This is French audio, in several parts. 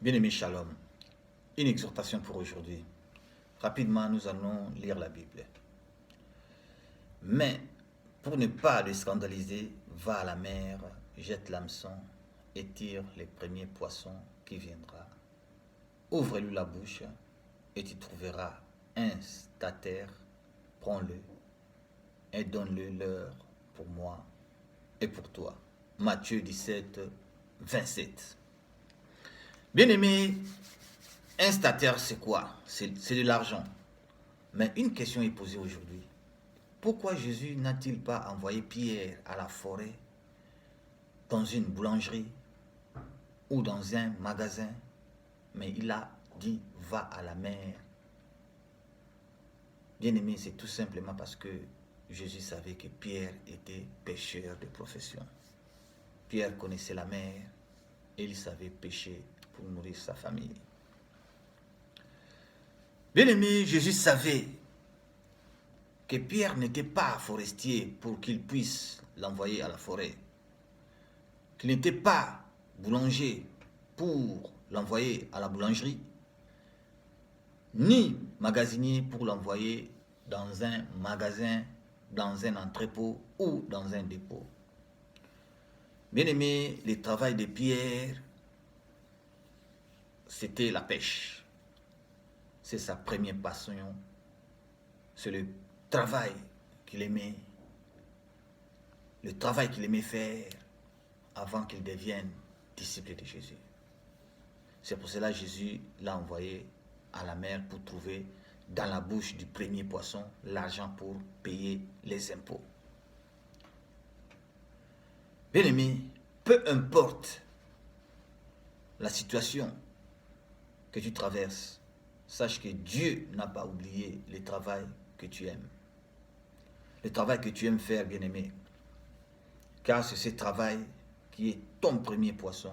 Bien-aimé, shalom. Une exhortation pour aujourd'hui. Rapidement, nous allons lire la Bible. Mais, pour ne pas le scandaliser, va à la mer, jette l'hameçon et tire les premiers poissons qui viendra. Ouvre-lui la bouche et tu trouveras un statère. Prends-le et donne-le l'heure pour moi et pour toi. Matthieu 17, 27. Bien-aimé, un statère, c'est quoi? C'est de l'argent. Mais une question est posée aujourd'hui. Pourquoi Jésus n'a-t-il pas envoyé Pierre à la forêt, dans une boulangerie ou dans un magasin, mais il a dit va à la mer? Bien-aimé, c'est tout simplement parce que Jésus savait que Pierre était pêcheur de profession. Pierre connaissait la mer et il savait pêcher pour nourrir sa famille. Bien-aimé, Jésus savait que Pierre n'était pas forestier pour qu'il puisse l'envoyer à la forêt, qu'il n'était pas boulanger pour l'envoyer à la boulangerie, ni magasinier pour l'envoyer dans un magasin, dans un entrepôt ou dans un dépôt. Bien-aimé, le travail de Pierre, c'était la pêche. C'est sa première passion. C'est le travail qu'il aimait. Le travail qu'il aimait faire avant qu'il devienne disciple de Jésus. C'est pour cela que Jésus l'a envoyé à la mer pour trouver dans la bouche du premier poisson l'argent pour payer les impôts. Bien-aimé, peu importe la situation que tu traverses, sache que Dieu n'a pas oublié le travail que tu aimes. Le travail que tu aimes faire, bien-aimé. Car c'est ce travail qui est ton premier poisson.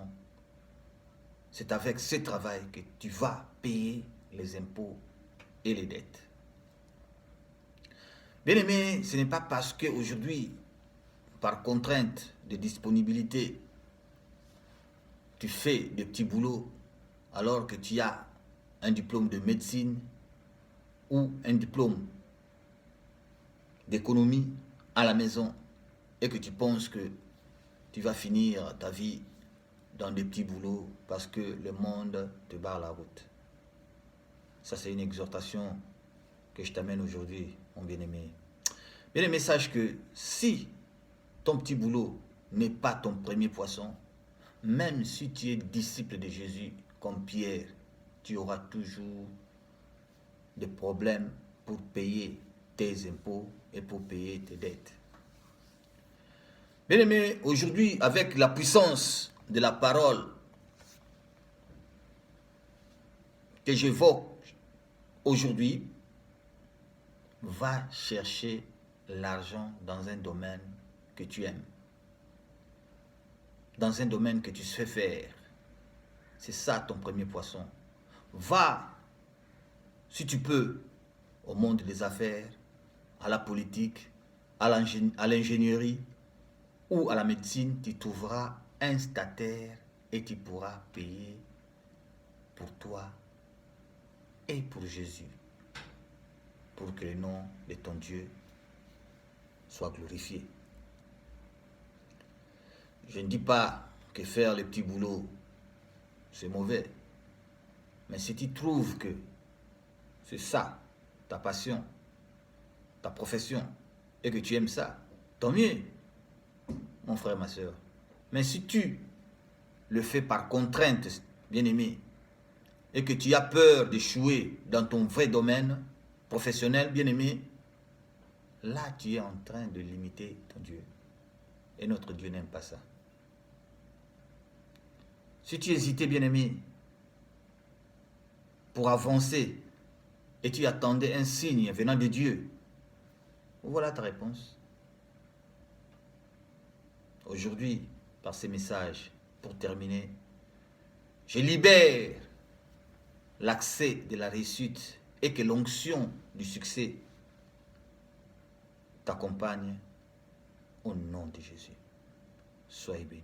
C'est avec ce travail que tu vas payer les impôts et les dettes. Bien-aimé, ce n'est pas parce qu'aujourd'hui, par contrainte de disponibilité, tu fais des petits boulots alors que tu as un diplôme de médecine ou un diplôme d'économie à la maison et que tu penses que tu vas finir ta vie dans des petits boulots parce que le monde te barre la route. Ça, c'est une exhortation que je t'amène aujourd'hui, mon bien-aimé. Bien-aimé, sache que si ton petit boulot n'est pas ton premier poisson, même si tu es disciple de Jésus comme Pierre, tu auras toujours des problèmes pour payer tes impôts et pour payer tes dettes. Bien-aimé, aujourd'hui, avec la puissance de la parole que j'évoque aujourd'hui, va chercher l'argent dans un domaine que tu aimes, dans un domaine que tu sais faire. C'est ça ton premier poisson. Va, si tu peux, au monde des affaires, à la politique, à l'ingénierie ou à la médecine, tu trouveras un statère et tu pourras payer pour toi et pour Jésus, pour que le nom de ton Dieu soit glorifié. Je ne dis pas que faire le petit boulot, c'est mauvais. Mais si tu trouves que c'est ça, ta passion, ta profession, et que tu aimes ça, tant mieux, mon frère, ma soeur. Mais si tu le fais par contrainte, bien-aimé, et que tu as peur d'échouer dans ton vrai domaine professionnel, bien-aimé, là tu es en train de limiter ton Dieu. Et notre Dieu n'aime pas ça. Si tu hésitais, bien-aimé, pour avancer, et tu attendais un signe venant de Dieu, voilà ta réponse. Aujourd'hui, par ces messages, pour terminer, je libère l'accès de la réussite et que l'onction du succès t'accompagne au nom de Jésus. Soyez bénis.